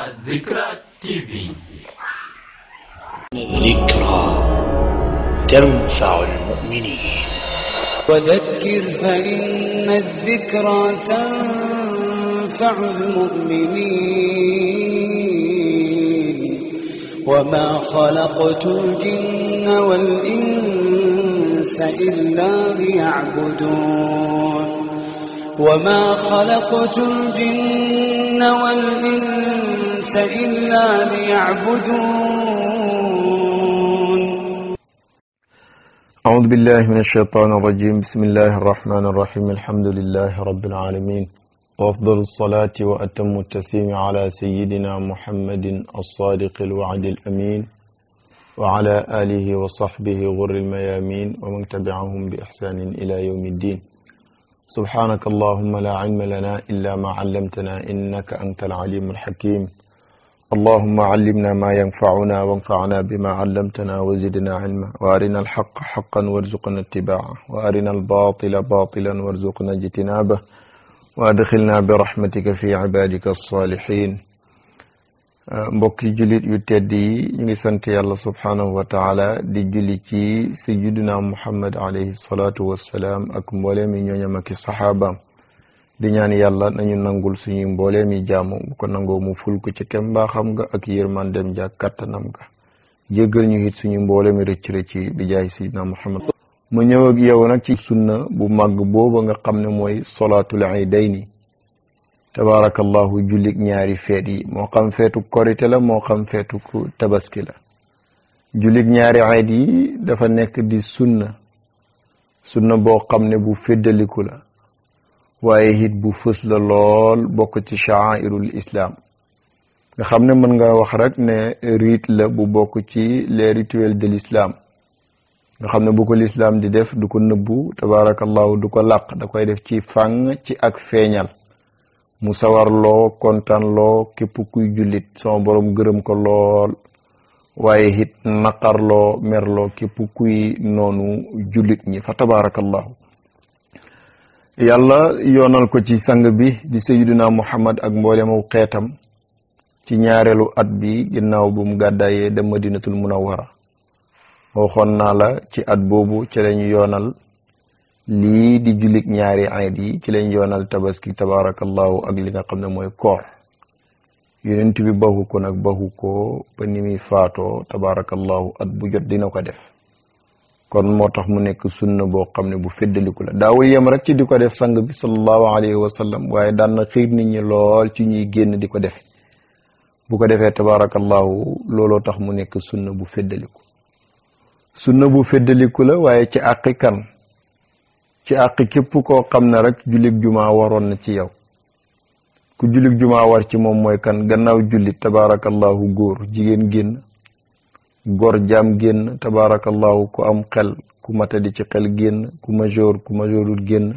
الذكرى TV. الذكرى تنفع المؤمنين. وذكر فإن الذكرى تنفع المؤمنين. وما خلقت الجن والإنس إلا ليعبدون. وما خلقت الجن والإنس إلا ليعبدون. أعوذ بالله من الشيطان الرجيم. بسم الله الرحمن الرحيم. الحمد لله رب العالمين، وأفضل الصلاة وأتم التسليم على سيدنا محمد الصادق الوعد الأمين وعلى آله وصحبه غر الميامين ومن تبعهم بإحسان إلى يوم الدين. سبحانك اللهم لا علم لنا إلا ما علمتنا إنك أنت العليم الحكيم. اللهم علمنا ما ينفعنا وانفعنا بما علمتنا وزدنا علما، وأرنا الحق حقا وارزقنا اتباعه، وأرنا الباطل باطلا وارزقنا اجتنابه، وأدخلنا برحمتك في عبادك الصالحين. mbokki julit yu tedd yi ñu ngi sant yàlla subhanahu wa taala di julli ci sayyidina Muhammad alayhi salatu wassalaam ak mbooleemi ñooñam ak saxaabaam di ñaan yàlla nañu nangul suñu mbooleemi jaamu bu ko nangoo mu ful ko ci kem mbaaxam nga ak yërmandem ja kattanam ga jéggal ñu it suñu mbooleemi rëcc-rëcc bi jaay sayyidina Muhammad. mu ñëw ak yow nag ci sunna bu màgg booba nga xam ne mooy salaatul iidayni, tabarakallahu jullik ñaari feet yi, moo xam feetu korite la moo xam feetu tabaski la. jullik ñaari iid yi dafa nekk di sunna boo xam ne bu féddaliku la, waaye it bu fës la lool, bokk ci sha'airul islam nga xam ne mën nga wax rek ne rite la bu bokk ci les rituels de l'islam nga xam ne bu ko l'islam di def du ko nëbbu, tabarakallahu du ko làq, da koy def ci fàng ci ak feeñal, mu sawarloo kontaanloo képp kuy jullit, sama borom gërëm ko lool, waaye it naqarloo merloo képp kuy noonu jullit ñi fa tabarakallahu. yàlla yoonal ko ci sang bi di sayyidina Muhammad ak mboolemu xeetam ci ñaareelu at bi ginnaaw bu mu gàddaayee dem Madinatul Munawwara. waxoon naa la ci at boobu ci lañu yoonal lii di jullik ñaari iid yi, ci lañ yoonal tabaski tabarakallahu ak li nga xam ne mooy koor. yonent bi baxu ko nag baxu ko ba ni muy faatoo, tabarakallahu at bu jot dina ko def. kon moo tax mu nekk sunna boo xam ne bu feddaliku la. daawul yem rek ci di ko def sang bi sallallahu alayhi wa sallam, waaye daan na xiir nit ñi lool ci ñuy génn di ko defe. bu ko defee tabarakallahu looloo tax mu nekk sunna bu feddaliku. sunna bu feddaliku la, waaye ci àqi kan? ci àqi képp koo xam ne rek jullit jumaa waroon na ci yow. ku jullit jumaa war ci moom mooy kan? gannaaw jullit tabarakallahu góor, jigéen génn, góor jaam génn, tabarakallahu ku am xel, ku matadi ci xel génn, ku majoorul génn,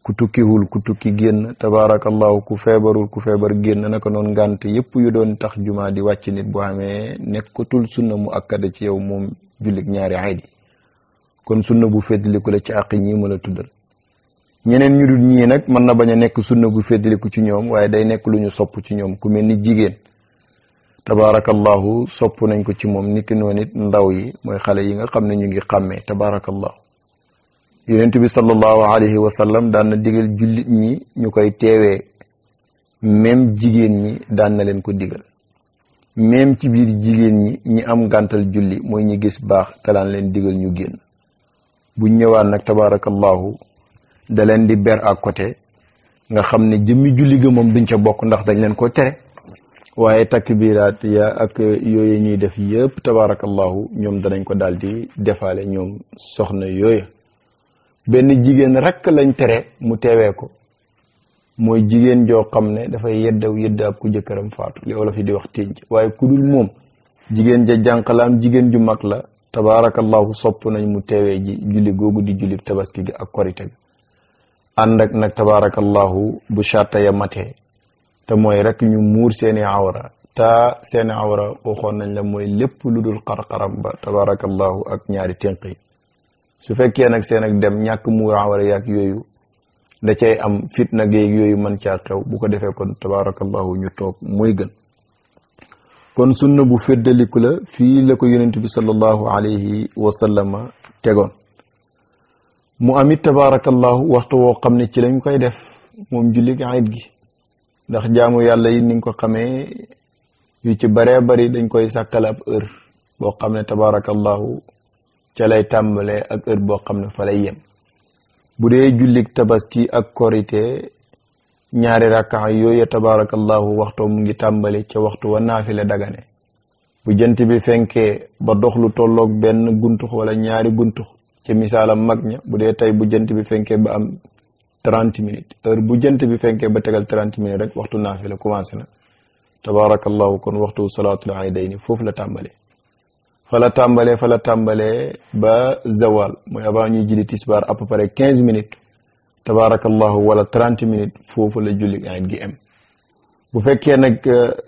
ku tukkiwul ku tukki génn, tabarakallahu ku feebarul ku feebar génn. naka noonu ngànt yépp yu doon tax jumaa di wàcc nit bu amee nekkatul sunna mu akkada ci yow moom jullit ñaari iid yi. kon sunna bu feddaliku la ci àq ñii ma la tuddal. ñeneen ñu dul ñii nag mën na bañ a nekk sunna bu feddaliku ci ñoom, waaye day nekk lu ñu sopp ci ñoom. ku mel ni jigéen, tabarakallahu sopp nañ ko ci moom. niki noonu it ndaw yi, mooy xale yi nga xam ne ñu ngi xàmmee, tabarakallahu. yonent bi sallallahu alayhi wa sallam daan na digal jullit ñi ñu koy teewee, même jigéen ñi daan na leen ko digal. même ci biir jigéen ñi am gàntal julli, mooy ñi gis baax, te daan leen digal ñu génn. bu ñëwaan nag tabarakallahu da leen di ber à côté, nga xam ne jëmmi julli ga moom duñ ca bokk ndax dañ leen ko tere, waaye takbiraat ya ak yooyu ñuy def yëpp tabarakallahu ñoom danañ ko daal di defaale, ñoom soxna yooyu. benn jigéen rek lañ tere mu teewee ko, mooy jigéen joo xam ne dafay yeddaab ku jëkkëram faatu, li olof yi di wax ténj. waaye ku dul moom, jigéen ja jànqalaam, jigéen ju mag la, tabarakallahu sopp nañ mu teewee ji julli googu di julli tabaski gi ak korite gi. ànd ak nag tabarakallahu bu sharta ya matee, te mooy rek ñu muur seeni awra. te seeni awra waxoon nañ la mooy lépp lu dul xar-xaram ba, tabarakallahu ak ñaari tënk yi. su fekkee nag seen ak dem ñàkk muur awra yaak yooyu da cay am fitna géeg yooyu mën caa xew bu ko defee kon tabarakallahu ñu toog mooy gën. kon sunna bu feddaliku la fii la ko yonent bi sallallahu alayhi wa sallama tegoon mu amit tabarakallahu waxtu woo xam ne ci lañ koy def moom julli Iid gi ndax jaamu yàlla yi ni nga ko xamee yu ci baree bari dañ koy sàkkal ab heure boo xam ne tabarakallahu ca lay tàmbalee ak heure boo xam ne fa lay yem bu dee jullik tabaski ak korite ñaari rakka yooyu tabarakallahu waxtoo mu ngi tàmbale ca waxtu wa naafile dagane bu jant bi fenkee ba dox lu tolloog benn guntux wala ñaari guntux ci misaalam mag ña bu dee tey bu jant bi fenkee ba am 30 minutes heure bu jant bi fenkee ba tegal 30 minutes rek waxtu naafile commencé na tabarakallahu kon waxtu salaatul iidayni foofu la tàmbale fa la tàmbalee ba zawal mooy avant ñuy julli tisbaar à peu près 15 minutes tabarakallahu wala 30 minutes foofu la julli Iid gi am bu fekkee nag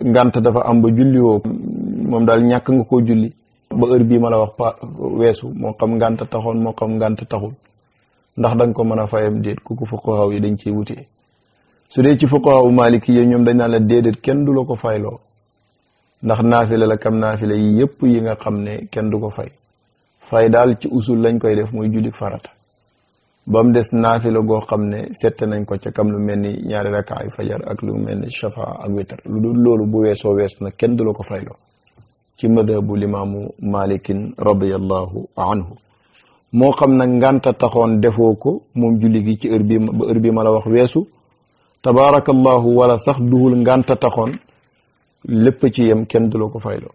ngant dafa am ba julli woo moom daal ñàkk nga koo julli ba heure bii ma la wax weesu moo xam ngant taxoon moo xam ngant taxul ndax da nga ko mën a fayam déet ku ko fuqahaa yi dañ ciy wutee su dee ci fuqahaa maliki yi ñoom dañ naan la déedéet kenn du la ko fayloo ndax naafila la kam naafila yi yëpp yi nga xam ne kenn du ko fay daal ci usul lañ koy def mooy julli farata ba mu des naafila goo xam ne sette nañ ko ca kam lu mel ni ñaari rakaay fajar ak lu mel ni shafa ak witar lu dul loolu bu weesoo weesu nag kenn du la ko fayloo ci madhabu limaamu malikin radiyallahu anhu moo xam nag nganta taxoon defoo ko moom julli gi ci heure bi ma la wax weesu tabarakallahu wala sax duhul nganta taxoon lépp ci yem kenn du la ko fayloo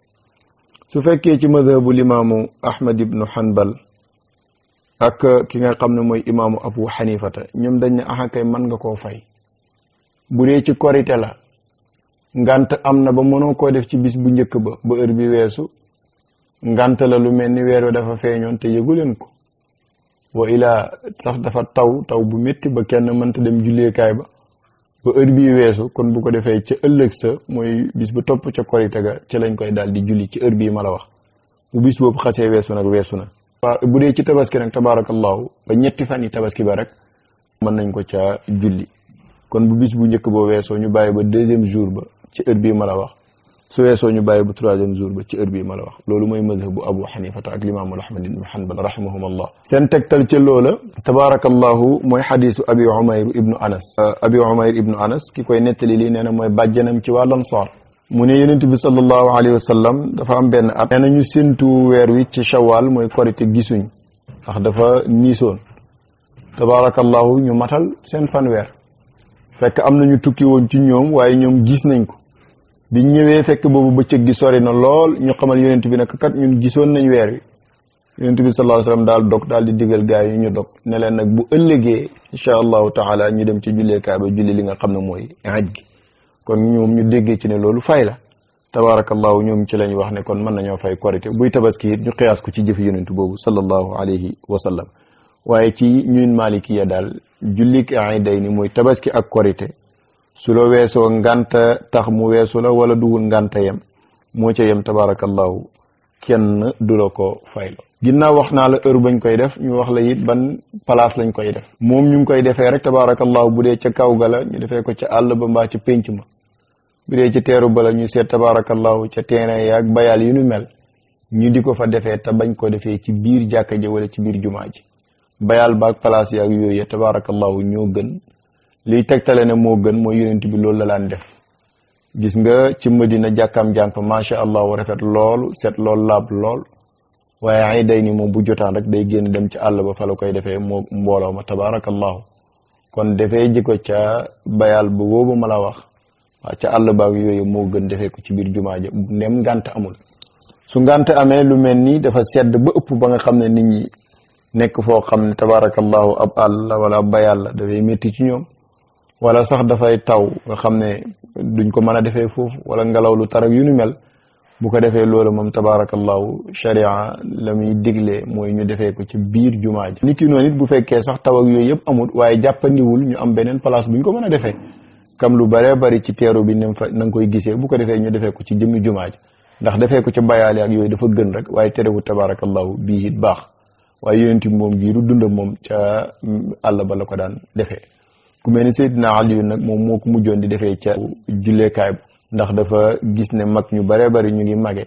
su fekkee ci madhabu limaamu ahmad ibnu hanbal ak ki nga xam ne mooy imaamu abu xanifata ñoom dañ ne axakay mën nga koo fay bu dee ci korite la ngant am na ba mënoo koo def ci bis bu njëkk ba heure bi weesu ngant la lu mel ni weer wi dafa feeñoon te yëgu leen ko wa ilaa sax dafa taw bu métti ba kenn mënta dem julleekaay ba heure bi weesu kon bu ko defee ca ëllëg sa mooy bis bu topp ca korite ga ca lañ koy daal di julli ci heure bii ma la wax bu bis boobu xasee weesu nag weesu na waaw bu dee ci tabaski nag tabarakallahu ba ñetti fan yi tabaski ba rek mën nañ ko ca julli kon bu bis bu njëkk boo weesoo ñu bàyyi ba 2e jour ba ci heure bii ma la wax su weesoo ñu bàyyi ba 3e jour ba ci heure bii ma la wax loolu mooy mazhabu abu xanifata ak limaamul ahmad ibn hanbal rahimahumullah seen tegtal ca loola tabarakallahu mooy xadisu abi umayr ibnu anas ki koy nettali lii nee na mooy bàjjanam ci waa Ansaar mu ne yonent bi sallallahu alayhi wa sallam dafa am benn at nee na ñu séntu weer wi ci shawal mooy korite gisuñ ndax dafa niisoon tabarakallahu ñu matal seen fanweer fekk am nañu tukki woon ci ñoom waaye ñoom gis nañ ko biñ ñëwee fekk boobu bëccëg gi sori na lool ñu xamal yonent bi nag kat ñun gisoon nañ weer wi yonent bi sallallahu alayhi wa sallam daal di digal gaa yi ñu dog ne leen nag bu ëllëgee incha allahu taala ñu dem ci julleekaay ba julli li nga xam ne mooy Iid gi kon ñoom ñu déggee ci ne loolu fay la tabarakallahu ñoom ci lañ wax ne kon mën nañoo fay korite buy tabaski it ñu xiyaas ko ci jëfi yonent boobu sallallahu alayhi wa sallam waaye ci ñun malikiya daal jullik Iidayni mooy tabaski ak korite su la weesoo nganta tax mu weesu la wala duhul nganta yem moo ca yem tabarakallahu kenn du la ko faylo ginnaaw wax naa la heure bañ koy def ñu wax la it ban place lañ koy def moom ñu ngi koy defee rek tabarakallahu bu dee ca kaw ga la ñu defee ko ca àll ba mbaa ca pénc ma bu dee ci teeru ba la ñu seet tabarakallahu ca terrain yaag bayal yu nu mel ñu di ko fa defee te bañ ko defee ci biir jàkka ja wala ci biir jumaa ji bayal baag place yaag yooyu tabarakallahu ñoo gën liy tegtale ne moo gën mooy yonent bi loolu la laan def gis nga ci Madina jàkkaam jàng fa macha allah rafet loolu set lool laab lool waaye Iidayni moom bu jotaan rek day génn dem ci àll ba fa la koy defee moo mbooloo ma tabarakallahu kon defee jiko ca bayal ba boobu ma la wax waaw ca àll baag yooyu moo gën defee ko ci biir jumaa ja nem ngànt amul su ngànt amee lu mel ni dafa sedd ba ëpp ba nga xam ne nit ñi nekk foo xam ne tabarakallahu ab àll la wala ab bayal la dafay métti ci ñoom wala sax dafay taw nga xam ne duñ ko mën a defee foofu wala ngelaw lu tar ak yu nu mel bu ko defee loolu moom tabarakallahu sharia la muy digle mooy ñu defee ko ci biir jumaa ji niki noonu it bu fekkee sax taw ak yooyu yëpp amul waaye jàppandiwul ñu am beneen place buñ ko mën a defee kam lu baree bari ci teeru bi nem fa na nga koy gisee bu ko defee ñu defee ko ci jëmmi jumaa ji ndax defee ko ci bayaale ak yooyu dafa gën rek waaye terewul tabarakallahu bii it baax waaye yonent bi moom giiru dundam moom ca àll ba la ko daan defee ku mel ni Seydina Ali nag moom moo ko mujjoon di defee ca julleekaay ba ndax dafa gis ne mag ñu bare bari ñu ngi mage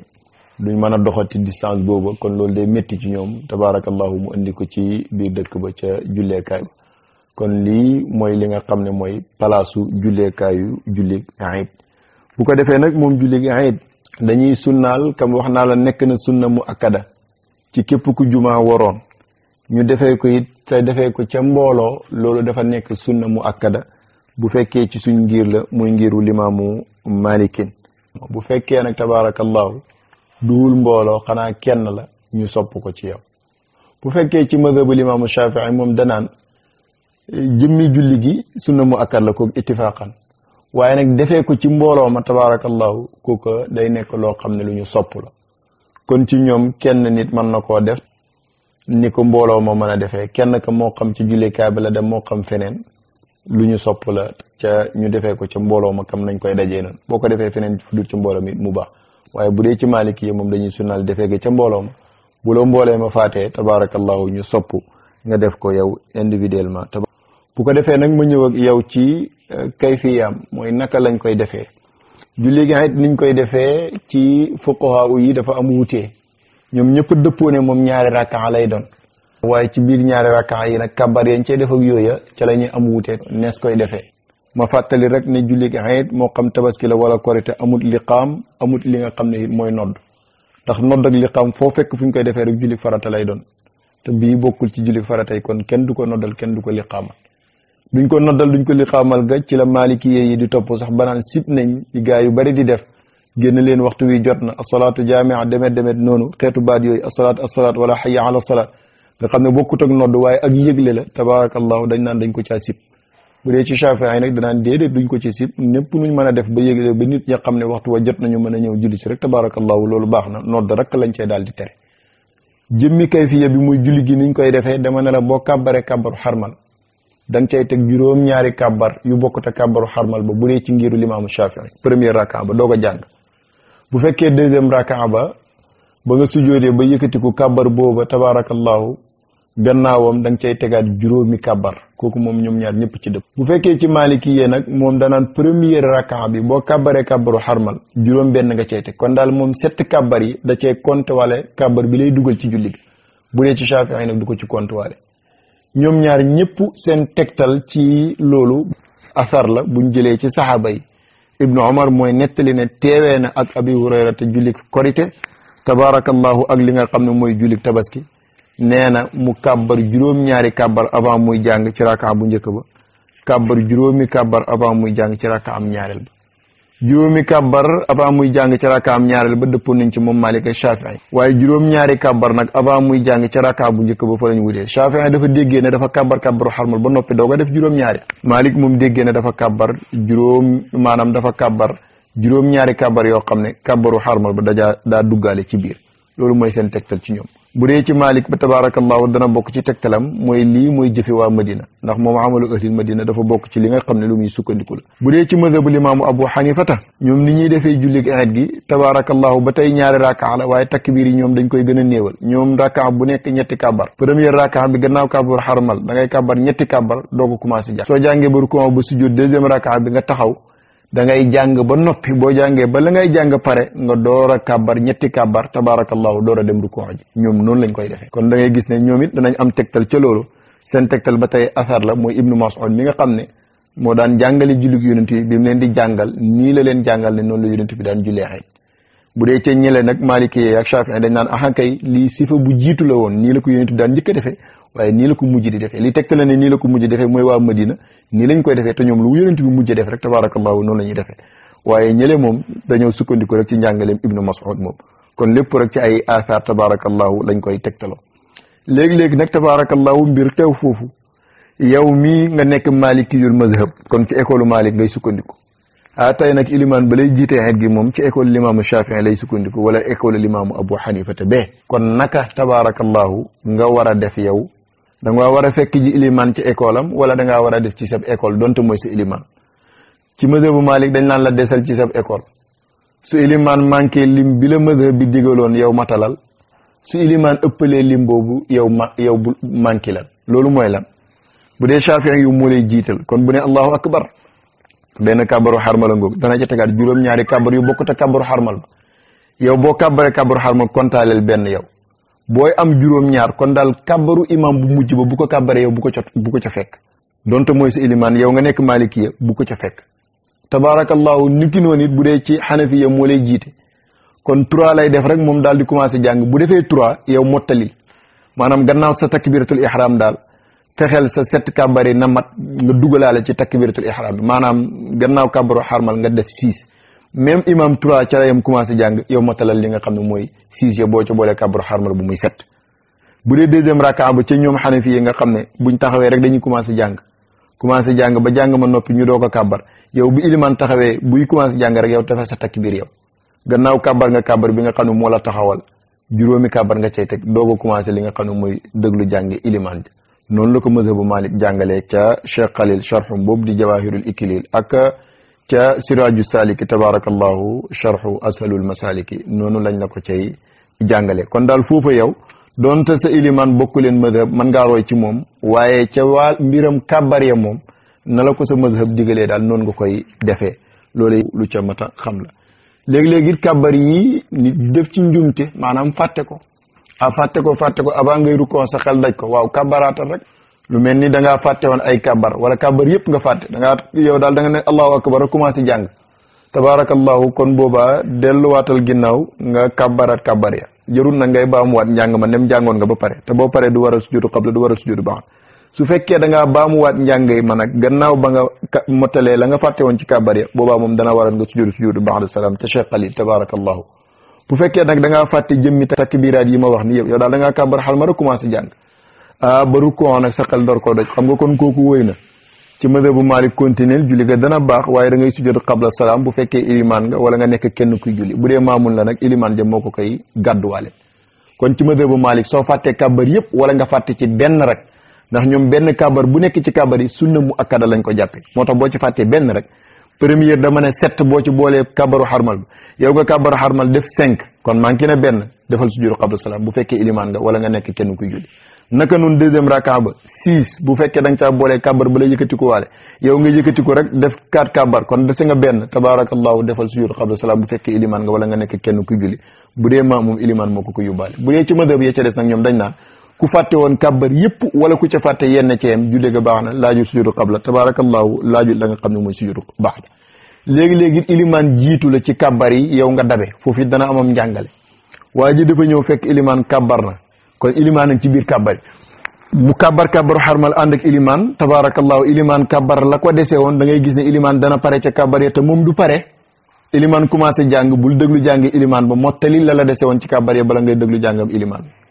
duñ mën a doxati distance boobu kon loolu day métti ci ñoom tabaarakallahu mu indi ko ci biir dëkk ba ca julleekaay ba kon lii mooy li nga xam ne mooy palaasu julleekaayu julli Aïd bu ko defee nag moom julli Aïd dañuy sunnaal kam wax naa la nekk na sunna mu akkada ci képp ku jumaa waroon ñu defee ko it te defee ko ca mbooloo loolu dafa nekk sunna mu akkada bu fekkee ci suñ ngir la muy ngiru limaamu malikin bu fekkee nag tabaarakallahu duwul mbooloo xanaa kenn la ñu sopp ko ci yow bu fekkee ci madhabu limaamu Shafii moom danaan jëmmi julli gi sunna mu akkad la ko ittifaqan waaye nag defee ko ci mbooloo ma tabaarakallahu kooku day nekk loo xam ne lu ñu sopp la kon ci ñoom kenn nit mën na koo def ni ko mbooloo ma mën a defee kenn ka moo xam ci jullikaay bi la dem moo xam feneen lu ñu sopp la ca ñu defee ko ca mbooloo ma kam nañ koy dajee noonu boo ko defee feneen fu dul ci mbooloo mi mu baax waaye bu dee ci Maliki yi moom dañuy sunnal defee ko ca mbooloo ma bu la mboolee ma faatee tabaarakallahu ñu sopp nga def ko yow individuellement bu ko defee nag ma ñëw ak yow ci kayfiyaam mooy naka lañ koy defee julli gi it niñ koy defee ci fuqaha yi dafa am wutee ñoom ñëpp dëppoo ne moom ñaari rakka lay doon waaye ci biir ñaari rakka yi nag kabar yañ cey def ak yooya ca la ñuy am wutee nees koy defee ma fàttali rek ne julli gi it moo xam tabaski la wala korite amut liqaam amut li nga xam ne it mooy nodd ndax nodd ak liqaam foo fekk fu ñu koy defee rek julli farata lay doon te bii bokkul ci julli farata yi kon kenn du ko noddal kenn du ko liqaamal duñ ko noddal duñ ko liqaamal ga ci la maliki yi di topp sax banaan sib nañ ci gaa yu bari di def génn leen waxtu wi jot na asalaatu jaamia demet noonu xeetu baat yooyu asalaat wala hayya ala salaat nga xam ne bokkut ak nodd waaye ak yëgle la tabaarakallahu dañ naan dañ ko caa sib bu dee ci Shaafi'i nag danaan déedéet duñ ko ci sib népp nuñ mën a def ba yëgle ba nit ña xam ne waxtu wa jot nañu mën a ñëw julli ci rek tabaarakallahu loolu baax na nodd rek lañ cee daal di tere jëmmi kayfiya bi muy julli gi niñ koy defee dama ne la boo kàbbaree kàbbaru xarmal da nga cay teg juróom-ñaari kàbbar yu bokkut ak kàbbaru xarmal ba bu dee ci ngiru limaamu Shaafi'i premier raka ba doog a jàng bu fekkee deuxième raka ba nga sujoodee ba yëkkatiku kàbbar booba tabaarakallahu gannaawam da nga cay tegaat juróomi kàbbar kooku moom ñoom ñaar ñëpp ci dëpp bu fekkee ci Maliki yee nag moom danaan premier raka bi boo kàbbaree kàbbaru xarmal juróom benn nga cay teg kon daal moom 7 kàbbar yi da cay compter wale kàbbar bi lay dugal ci julli gi bu dee ci Shaafi'i nag du ko ci compter wale ñoom ñaar ñëpp seen tegtal ci loolu asar la buñ jëlee ci saxaaba yi ibnu Umar mooy nettali ne teewee na ak abi Hurayra te jullik korite tabaarakallahu ak li nga xam ne mooy jullik tabaski nee na mu kàbbar juróom-ñaari kàbbar avant muy jàng ci raka bu njëkk ba kàbbar juróomi kàbbar avant muy jàng ci raka am ñaareel ba juróomi kàbbar avant muy jàng ci raka am ñaareel ba dëppoon nañ ci moom Maalik ak Shaafi'i waaye juróom-ñaari kàbbar nag avant muy jàng ci raka bu njëkk ba fa lañ wutee Shaafi'i dafa déggee ne dafa kàbbaru xarmal ba noppi doo ko def juróom-ñaari Maalik moom déggee ne dafa kàbbar dafa kàbbar juróom-ñaari kàbbar yoo xam ne kàbbaru xarmal ba daa duggaale ci biir loolu mooy seen tegtal ci ñoom bu dee ci Malik ba tabaarakallahu dana bokk ci tegtalam mooy lii mooy jëfe waa Madina ndax moom amalu ahlil Madina dafa bokk ci li nga xam ne lu muy sukkandiku la bu dee ci mazhabu limaamu Abu Hanifata ñoom ni ñuy defee jullig Iid gi tabaarakallahu ba tey ñaari raka la waaye takbiir yi ñoom dañ koy gën a néewal ñoom raka bu nekk ñetti kàbbar première raka bi gannaaw kàbbar xarmal da ngay kàbbar ñetti kàbbar doo ko commencé jàng soo jàngee ba rukuu ba sujjóot deuxième raka bi nga taxaw da ngay jàng ba noppi boo jàngee ba la ngay jàng pare nga door a kàbbar ñetti kàbbar tabaarakallahu door a dem rukuu ji ñoom noonu lañ koy defee kon da ngay gis ne ñoom it danañ am tegtal ca loolu seen tegtal ba tey asar la mooy ibnu Mas'ud mi nga xam ne moo daan jàngale jullit yonent bi mu leen di jàngal nii la leen jàngal ne noonu la yonent bi daan jullee Iid bu dee ca ñële nag Maliki ak Shafi'i dañ naan kay lii sifa bu jiitu la woon nii la ko yonent bi daan njëkk a defee waaye nii la ko mujj di defee li tegtal ne nii la ko mujj defee mooy waa Madina nii lañ koy defee te ñoom lu yonent bi mujj def rek tabaarakallahu noonu la ñuy defee waaye ñële moom dañoo sukkandiku rek ci njàngaleem ibnu Mas'ud moom kon lépp rek ci ay athar tabaarakallahu lañ koy tegtaloo léegi-léegi nag tabaarakallahu mbir teew foofu yow mii nga nekk malikiyul mazhab kon ci école Malik ngay sukkandiku tey nag ilimaan ba lay jiitee Iid gi moom ci école limaamu Shafi'i lay sukkandiku wala école limaamu Abu Hanifa te bee kon naka tabaarakallahu nga war a def yow da nga war a fekk ji ilimaan ci école am wala da ngaa war a def ci sab école donte mooy sa ilimaan ci mazhabu Malik dañ naan la desal ci sab école su ilimaan manqué lim bi la mazhab bi digaloon yow matalal su ilimaan ëppalee lim boobu yow bu manqué lan loolu mooy lan bu dee Shafi'i yu moo lay jiital kon bu ne allahu akbar benn kàbbaru xarmal ngoog dana ca tegaat juróom-ñaari kàbbar yu bokkut ak kàbbaru xarmal ba yow boo kàbbaree kàbbaru xarmal kontaaleel benn yow booy am juróom-ñaar kon daal kàbbaru imam bu mujj ba bu ko kàbbaree yow bu ko ca fekk donte mooy sa ilimaan yow nga nekk malikiya bu ko ca fekk tabaarakallahu niki noonu it bu dee ci xanafiya moo lay jiite kon 3 lay def rek moom daal di commencé jàng bu defee 3 yow mottalil maanaam gannaaw sa takbiratul ihram daal fexeel sa 7 kàbbar yi na mat nga dugalaale ci takbiratul ihram bi maanaam gannaaw kàbbaru xarmal nga def 6 même imam 3 ca la yam commencé jàng yow motalal li nga xam ne mooy 6 ya boo ca boolee kàbbaru xarmal bu muy 7 bu dee deuxième raka ba ca ñoom xanafi yi nga xam ne buñ taxawee rek dañuy commencé jàng ba jàng ma noppi ñu doo ko kàbbar yow bu iliman taxawee buy commencé jàng rek yow defal sa takbir yow gannaaw kàbbar nga kàbbar bi nga xam ne moo la taxawal juróomi kàbbar nga cay teg doo ko commencé li nga xam ne mooy déglu jàngi iliman ji noonu la ko mazhabu Malik jàngalee ca Cheikh Khalil sharxum boobu di jawahirul ikilil ak ca siraju saliki tabarakallahu sharxu ashalul masaliki noonu lañ la ko cay jàngale kon daal foofa yow doonte sa iliman bokku leen mazhab mën ngaa roy ci moom waaye ca waa mbiram kàbbar ya moom na la ko sa mazhab digalee daal noonu nga koy defee loolu lu ca mata xam la léegi-léegi it kàbbar yi nit def ci njumte maanaam fàtte ko fàtte ko avant ngay rukkoo sa xel daj ko waaw kàbbaraatal rek lu mel ni da ngaa fàtte woon ay kàbbar wala kàbbar yëpp nga fàtte yow daal da nga ne allahu akbar a commencé jàng tabaarakallahu kon boobaa delluwaatal ginnaaw nga kàbbaraat kàbbar ya jërul na ngay baamuwaat njàng ma nem jàngoon nga ba pare te boo paree du waral sujudu qabla du waral sujudu ba'd su fekkee da ngaa baamuwaat njàng ma nag gannaaw ba nga mottalee la nga fàtte woon ci kàbbar ya boobaa moom dana waral nga sujudu ba'da salaam ca Cheikh Khalil tabaarakallahu bu fekkee nag da ngaa fàtte jëmmi takbiraat yi ma wax ni yëpp yow daal da ngaa kàbbar xal ma rek commencé jàng ba rukkoo nag sa xel door koo doj xam nga kon kooku wëy na ci madhabu Malik continuer julli ga dana baax waaye da ngay sujud qabla salaam bu fekkee ilimaan nga wala nga nekk kenn kuy julli bu dee maamun la nag ilimaan ja moo ko koy gàdduwaale kon ci madhabu Malik soo fàttee kàbbar yëpp wala nga fàtte ci benn rek ndax ñoom benn kàbbar bu nekk ci kàbbar yi sunna mu akkada lañ ko jàppe moo tax boo ci fàttee benn rek première dama ne 7 boo ci boolee kàbbaru xarmal bi yow nga kàbbaru xarmal def 5 kon manqué na benn defal sujud qabla salaam bu fekkee ilimaan nga wala nga nekk kenn kuy julli naka noonu deuxième raka ba 6 bu fekkee da nga caa boolee kàbbar ba la yëkkati ko waale yow nga yëkkati ko rek def 4 kàbbar kon dese nga benn tabaarakallahu defal sujud qabla salaam bu fekkee ilimaan nga wala nga nekk kenn kuy julli bu dee maamum ilimaan moo ko yóbbaale bu dee ci madhab ya ca des nag ñoom dañ naan ku fàtte woon kàbbar yëpp wala ku ca fàtte yenn ci yem julli ga baax na laajul sujud qabla tabaarakallahu laajul la nga xam ne mooy sujud baax léegi-léegi ilimaan jiitu la ci kàbbar yi yow nga dabe foofu it dana amam njàngale waa ji dafa ñëw fekk ilimaan kàbbar na kon ilimaan nag ci biir kàbbar yi mu kàbbaru xarmal ànd ak ilimaan tabaarakallahu ilimaan kàbbar la ko desee woon da ngay gis ne ilimaan dana pare ca kàbbar ya te moom du pare ilimaan commencé jàng bul déglu jàngi ilimaan ba mottali la dese woon ci kàbbar ya bala ngay déglu jàngam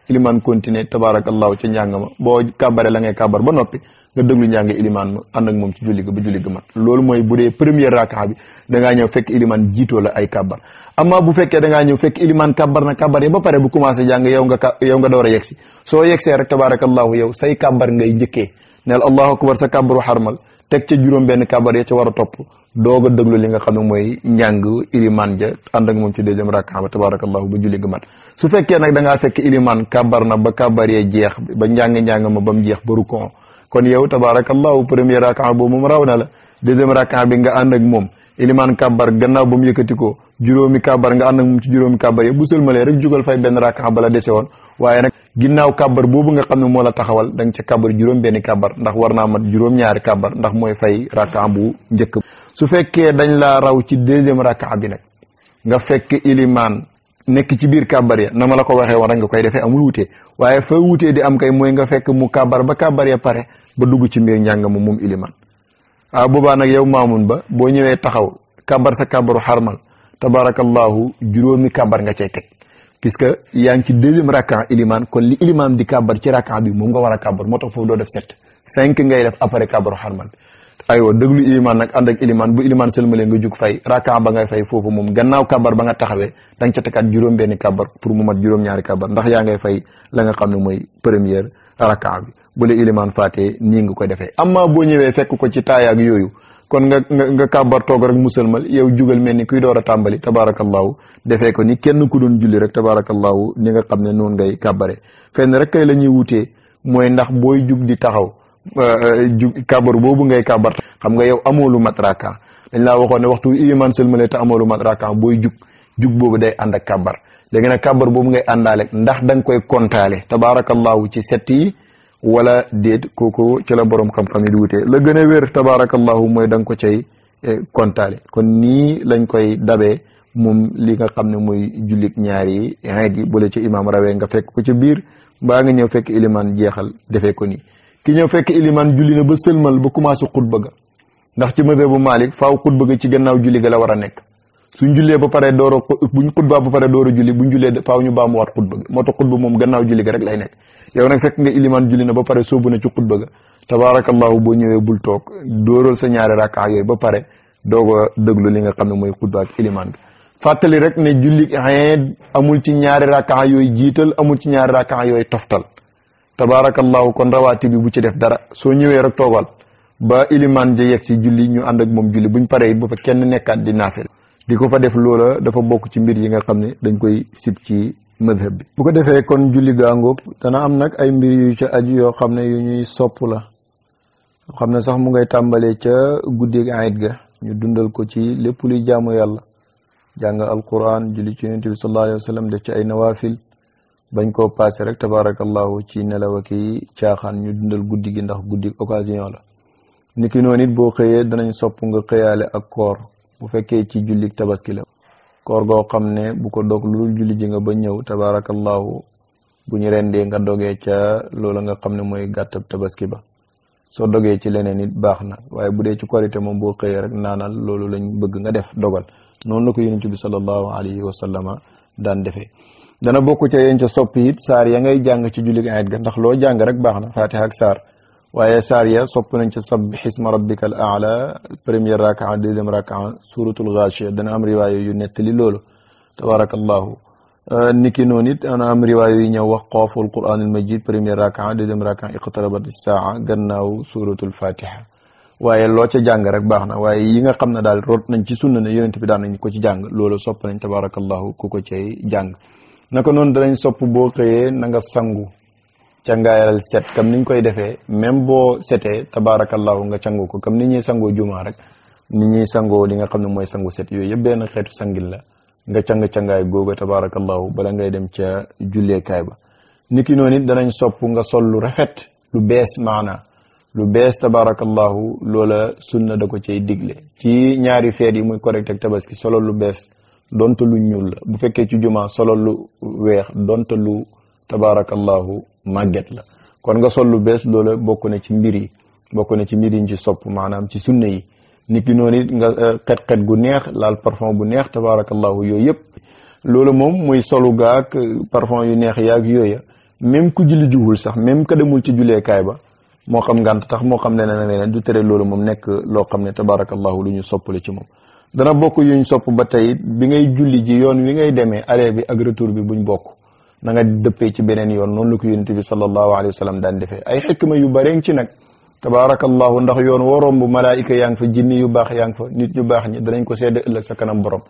ilimaan continuer tabaarakallahu ca njàng ma boo kàbbare la ngay kàbbar ba noppi nga déglu njàng ilimaan ma ànd ak moom ci julli ga ba julli ga mat loolu mooy bu dee première raka bi da ngaa ñëw fekk ilimaan jiitoo la ay kàbbar amma bu fekkee da ngaa ñëw fekk ilimaan kàbbar na kàbbar yi ba pare bu commencé jàng yow nga door a yegsi soo yegsee rek tabaarakallahu yow say kàbbar ngay njëkkee neel allahu akbar sa kàbbaru xarmal teg ca juróom benn kàbbar ya ca war a topp doog a déglu li nga xam ne mooy njàng ilimaan ja ànd ak moom ci deuxième raka ba tabaarakallahu ba julli ga mat su fekkee nag da ngaa fekk ilimaan kàbbar na ba kàbbar ya jeex ba njàng ma ba mu jeex ba rukon kon yow tabaarakallahu premier raka boobu moom raw na la deuxième raka bi nga ànd ak moom ilimaan kàbbar gannaaw ba mu yëkkati ko juróomi kàbbar nga ànd ak moom ci juróomi kàbbar ya bu sëlmalee rek jugal fay benn raka ba la dese woon waaye nag ginnaaw kàbbar boobu nga xam ne moo la taxawal da nga ca kàbbar juróom benn kàbbar ndax war naa mat juróom-ñaari kàbbar ndax mooy fay raka bu njëkk su fekkee dañ laa raw ci deuxième raka bi nag nga fekk ilimaan nekk ci biir kàbbar ya na ma la ko waxee woon rek nga koy defee amul wutee waaye fa wutee di am kay mooy nga fekk mu kàbbar ba kàbbar ya pare ba dugg ci mbir njàng ma moom ilimaan boobaa nag yow maamun ba boo ñëwee taxaw kàbbar sa kàbbaru xarmal tabaarakallahu juróomi kàbbar nga cay teg puisque yaa ngi ci deuxième raka ilimaan kon li ilimaan di kàbbar ci raka bi moom nga war a kàbbar moo tax foofu doo def 7 5 ngay def après kàbbaru xarmal aywa déglu ilimaan nag ànd ak ilimaan bu ilimaan sëlmalee nga jug fay raka ba ngay fay foofu moom gannaaw kàbbar ba nga taxawee da nga ca tegaat juróom benni kàbbar pour mu mat juróom-ñaari kàbbar ndax yaa ngay fay la nga xam ne mooy première raka bi bu la ilimaan faatee nii nga koy defee amma boo ñëwee fekk ko ci taayaak yooyu kon nga kàbbar toog rek musalmal yow jugal mel ni kuy door a tàmbali tabaarakallahu defee ko ni kenn ku doon julli rek tabaarakallahu ni nga xam ne noonu ngay kàbbare fenn rek kay la ñuy wutee mooy ndax booy jug di taxaw kàbbar boobu ngay kàbbar xam nga yow amoo lu mat raka dañ laa waxoon ne waxtu iliman sëlmale te amoo lu mat rakka booy jug boobu day ànd ak kàbbar léegi nag kàbbar boobu ngay àndaale ndax da nga koy kontaale tabaarakallahu ci set yi wala déet kooku ci la borom xam-xam yi di wutee la gën a wér tabaarakallahu mooy da nga ko cay kontaale kon nii lañ koy dabee moom li nga xam ne mooy jullit ñaari iid yi bu la ci imaam rawee nga fekk ko ci biir mbaa nga ñëw fekk iliman jeexal defee ko nii ki ñëw fekk iliman julli na ba sëlmal ba commencé xutba ga ndax ci mazhab bu Malik faaw xutba ga ci gannaaw julli ga la war a nekk suñ jullee ba pare door a buñ xutbaa ba pare door a julli buñ jullee faaw ñu baamuwaat xutba ga moo tax xutba moom gannaaw julli ga rek lay nekk yow nag fekk nga iliman julli na ba pare sóobu na ci xutba ga tabaarakallahu boo ñëwee bul toog dóoral sa ñaari rakka yooyu ba pare doog a déglu li nga xam ne mooy xutba ak iliman ga fàttali rek ne julli iid amul ci ñaari rakka yooyu jiital amul ci ñaari rakka yooyu toftal tabaarakallahu kon rawaati bi bu ci def dara soo ñëwee rek toogal ba iliman ja yegg si julli ñu ànd ak moom julli buñ paree it bu fa kenn nekkaat di naafil di ko fa def loola dafa bokk ci mbir yi nga xam ne dañ koy sib ci madhab bi bu ko defee kon julli gaangóob dana am nag ay mbir yu ca aju yoo xam ne yu ñuy sopp la yoo xam ne sax mu ngay tàmbalee ca guddeeg iid ga ñu dundal ko ci lépp luy jaamu yàlla jàng alquran julli ci yonent bi sallallahu alayhi wa sallam def ci ay nawafil bañ koo passé rek tabarakallahu ci nelaw ak caaxaan ñu dundal guddi gi ndax guddi occasion la niki noonu it boo xëyee danañ sopp nga xëyaale ak koor bu fekkee ci julli tabaski la koor goo xam ne bu ko dog lu julli ji nga ba ñëw tabarakallahu bu ñu rendee nga dogee ca loola nga xam ne mooy gàttab tabaski ba soo dogee ci leneen it baax na waaye bu dee ci korite moom boo xëyee rek naanal loolu lañ bëgg nga def dogal noonu la ko yonent bi sallallahu alayhi wa sallama daan defee dana bokk ca yéen ca soppi it saar ya ngay jàng ci julli iid ga ndax loo jàng rek baax na fatiha ak saar waaye saar ya sopp nañ ca sabbih isma rabbikal a'la première rakaa deuxième rakaa suratul ghashiya dana am riwaayo yu nettali loolu tabarakallahu niki noonu it dana am riwaayo yu ñëw wax qaaful qur'anil majid première rakaa deuxième rakaa iqtarabat as-saa gannaaw suratul fatiha waaye loo ca jàng rek baax na waaye yi nga xam ne daal rot nañ ci sunna ne yonent bi daan nañ ko ci jàng loolu sopp nañ tabarakallahu ku ko cay jàng naka noonu danañ sopp boo xëyee na nga sangu cangaayal set comme niñ koy defee même boo setee tabarakallahu nga cangu ko comme ni ñuy sangoo jumaa rek ni ñuy sangoo li nga xam ne mooy sangu set yooyu yëpp benn xeetu sangil la nga cangaay googa tabarakallahu bala ngay dem ca julleekaay ba niki noonu it danañ sopp nga sol lu rafet lu bees maana lu bees tabarakallahu loola sunna da ko cay digle ci ñaari feet yi muy correct ak tabaski solo lu bees donte lu ñuul la bu fekkee ci jumaa solo lu weex donte lu tabarakallahu màgget la kon nga sol lu bees loola bokk na ci mbir yi ñu ci sopp maanaam ci sunna yi niki noonu it nga xet-xet gu neex laal parfum bu neex tabarakallahu yooyu yëpp loolu moom muy solu gaak parfum yu neex yaag yooya même ku julli juwul sax même ka demul ci julleekaay ba moo xam ngànt tax moo xam leneen du tere loolu moom nekk loo xam ne tabarakallahu lu ñu soppale ci moom dana bokk yuñ sopp ba tey bi ngay julli ji yoon wi ngay demee aller bi ak retour bi buñ bokk na nga dëppee ci beneen yoon noonu la ko yonent bi sallallahu alayhi wa sallam daan defee ay xikma yu bare ci nag tabarakallahu ndax yoon woo romb malaayika yaa ngi fa jinni yu baax yaa ngi fa nit ñu baax ñi danañ ko seede ëllëg sa kanam borom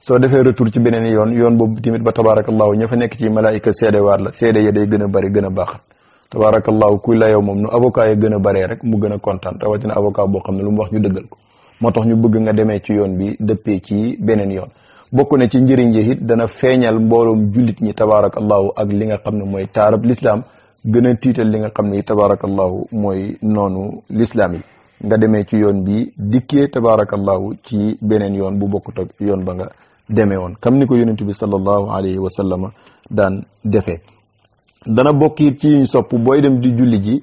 soo defee retour ci beneen yoon boobu tamit ba tabarakallahu ña fa nekk ci malaayika seede waat la seede ya day gën a bari gën a baaxat tabarakallahu kuy la yow moom nu avocat ya gën a baree rek mu gën a kontaan rawatina avocat boo xam ne lu mu wax ñu dëggal ko moo tax ñu bëgg nga demee ci yoon bi dëppee ci beneen yoon bokk na ci njëriñ yi it dana feeñal mbooloom jullit ñi tabarakallahu ak li nga xam ne mooy taarab l'islam gën a tiital li nga xam ne tabarakallahu mooy noonu l'islam yi nga demee ci yoon bi dikkee tabarakallahu ci beneen yoon bu bokkut ak yoon ba nga demee woon comme ni ko yonent bi sallallahu alayhi wa sallama daan defee dana bokk it ci yuñ sopp booy dem di julli ji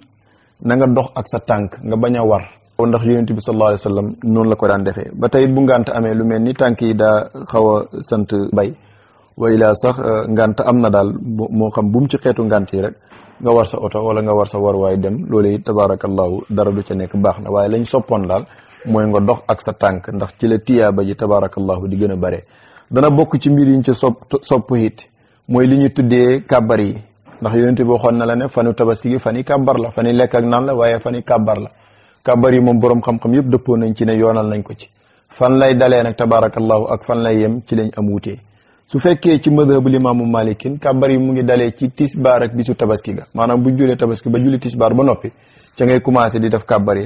na nga dox ak sa tànk nga bañ a war ndax yonent bi sallallahu alayhi wa sallam noonu la ko daan defee ba tey bu ngànt amee lu mel ni tànk yi daa xaw a sant bay way laa sax ngànt am na daal moo xam bu mu ci xeetu ngànt yi rek nga war sa oto wala nga war sa war waay dem loolu it tabarakallahu dara du ca nekk baax na waaye lañ soppoon daal mooy nga dox ak sa tànk ndax ci la tiyaaba ji tabarakallahu di gën a bare dana bokk ci mbir yiñ ci sopp it mooy li ñu tuddee kàbbar yi ndax yonent bi waxoon na la ne fanu tabaski gi fan yi kàbbar la fan yi lekk ak naan la waaye fan yi kàbbar la kàbbar yi moom boroom xam-xam yëpp dëppoo nañ ci ne yoonal nañ ko ci fan lay dalee nag tabarakallahu ak fan lay yem ci lañ am wutee su fekkee ci madhabu limaamu malikin kàbbar yi mu ngi dalee ci tisbaar ak bisu tabaski ga maanaam buñ julee tabaski ba julli tisbaar ba noppi ca ngay commencé di def kàbbar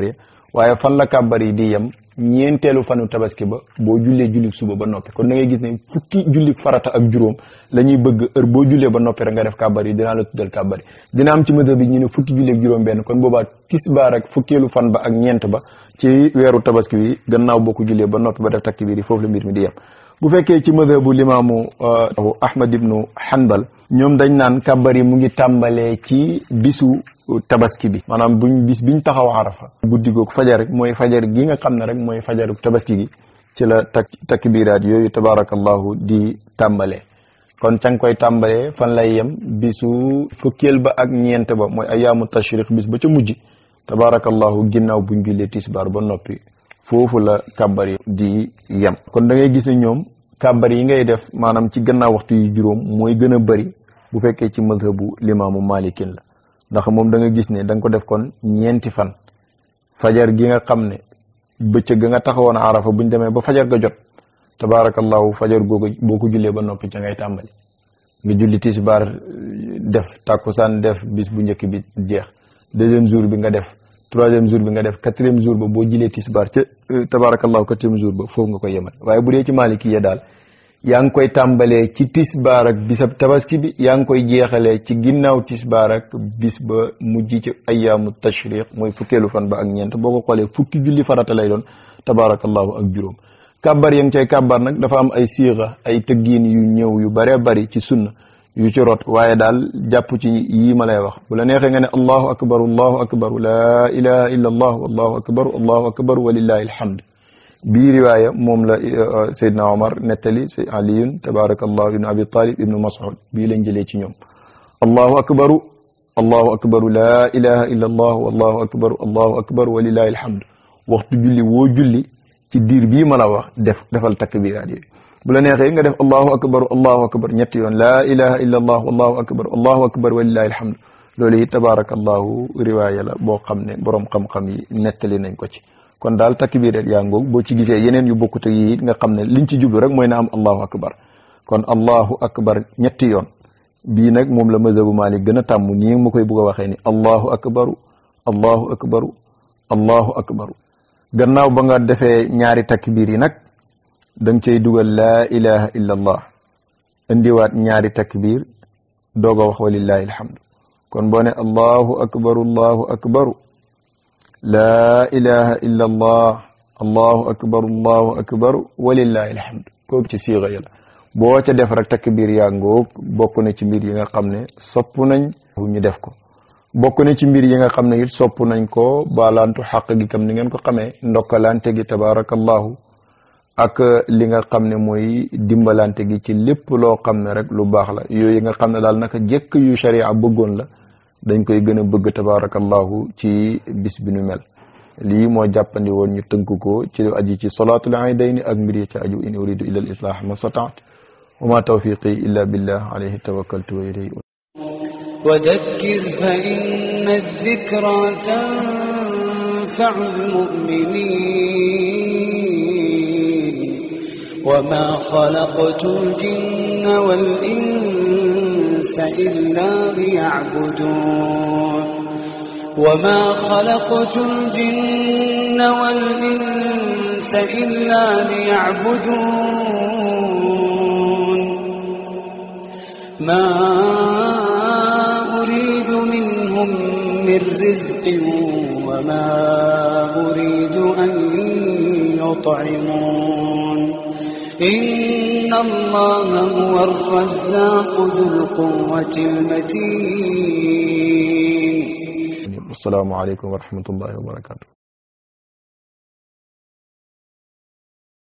yi waaye fan la kàbbar yi di yem ñeenteelu fanu tabaski ba boo jullee jullik suba ba noppi. kon da ngay gis ne fukki jullik farata ak juróom la ñuy bëgg heure boo jullee ba noppi rek nga def kàbbar yi dinaa la tuddal kàbbar yi. dina am ci madhab bi ñu ne fukki julleeg juróom benn kon boobaa tisbaar ak fukkeelu fan ba ak ñeent ba ci weeru tabaski bi gannaaw boo ko jullee ba noppi ba def takbiir yi foofu la mbir mi di yem. bu fekkee ci madhabu limaamu Ahmad ibnu Hanbal ñoom dañ naan kàbbar yi mu ngi tàmbalee ci bisu tabaski bi maanaam biñ taxaw arafa guddi googu fajar mooy fajar gi nga xam ne rek mooy fajaru tabaski gi ci la takbiraat yooyu tabarakallahu di tàmbalee. kon ca nga koy tàmbalee fan lay yem bisu fukkeel ba ak ñeent ba mooy ayaamu tashriq bis ba ca mujj tabarakallahu ginnaaw buñ jullee tisbaar ba noppi foofu la kàbbar yi di yem. kon da ngay gis ne ñoom kàbbar yi ngay def maanaam ci gannaaw waxtu yu juróom mooy gën a bëri bu fekkee ci mazhabu limaamu malikin la ndax moom da nga gis ne da nga ko def kon ñeenti fan fajar gi nga xam ne bëccëg ga nga taxawoon arafa buñ demee ba fajar ga jot tabarakallahu fajar googu boo ko jullee ba noppi ca ngay tàmbali nga julli tisbaar def takkusaan def bis bu njëkk bi jeex deuxième jour bi nga def troisième jour bi nga def quatrième jour ba boo jilee tisbaar ca tabarakallahu quatrième jour ba foofu nga koy yemal waaye bu dee ci maliki ya daal yaa ngi koy tàmbalee ci tisbaar ak bisab tabaski bi yaa ngi koy jeexalee ci ginnaaw tisbaar ak bis ba mujj ci ayaamu tashriq mooy fukkeelu fan ba ak ñeent boo ko xoolee fukki julli farata lay doon tabarakallahu ak juróom. kàbbar ya ngi cay kàbbar nag dafa am ay siixa ay tëggiin yu ñëw yu baree bari ci sunna yu ci rot waaye daal jàpp ci yii ma lay wax bu la neexee nga ne allahu akbar la ilaha illa allah allahu akbar walillahi alhamd. bii riwaaya moom la Seydina Omar nettali si aliyun tabarakallahu ibnu abi talib ibnu mas'ud bii lañ jëlee ci ñoom allahu akbaru la ilaha illa allah allahu akbar walillahi alhamd. waxtu julli woo julli ci diir bii ma la wax defal takbiraat yooyu bu la neexee nga def allahu akbar ñetti yoon la ilaha illa allah allahu akbar walillahi alhamd. loolu it tabarakallahu riwaaya la boo xam ne boroom xam-xam yi nettali nañ ko ci. kon daal takbiraat yaa ngoog boo ci gisee yeneen yu bokkut ak yi nga xam ne liñ ci jublu rek mooy na am allahu akbar. kon allahu akbar ñetti yoon bii nag moom la mazhabu Maalik gën a tàmm nii ma koy bëgg a waxee ni allahu akbaru gannaaw ba nga defee ñaari takbir yi nag danga cay dugal laa ilaha illa allah indiwaat ñaari takbir doog a wax walillahi alhamdu. kon boo ne allahu akbaru laa ilaha illa allah allahu akbaru walillahi alhamdu kooku ci siixa ya la boo ca def rek takbir yaa ngoog bokk na ci mbir yi nga xam ne sopp nañ ñu def ko. bokk na ci mbir yi nga xam ne it sopp nañ ko baalantu xaq gi kam ni ngeen ko xamee ndokkalante gi tabarakallahu ak li nga xam ne mooy dimbalante gi ci lépp loo xam ne rek lu baax la yooyu nga xam ne daal naka jëkk yu sharia bëggoon la dañ koy gën a bëgg tabarakallahu ci bis bi nu mel. lii moo jàppandi woon ñu tënk ko ci aji ci salaatul aydayni ak mbir yi ci aju in uridu illa al islah ma stataat wa ma tawfiqi illa billah alayhi tawakkaltu wa ilayhi وذكر فإن الذكرى تنفع المؤمنين وما خلقت الجن والإنس إلا ليعبدون وما خلقت الجن والإنس إلا ليعبدون ما أريد منهم من رزق وما أريد أن يطعمون إن الله هو الرزاق ذو القوة المتين. السلام عليكم ورحمة الله وبركاته.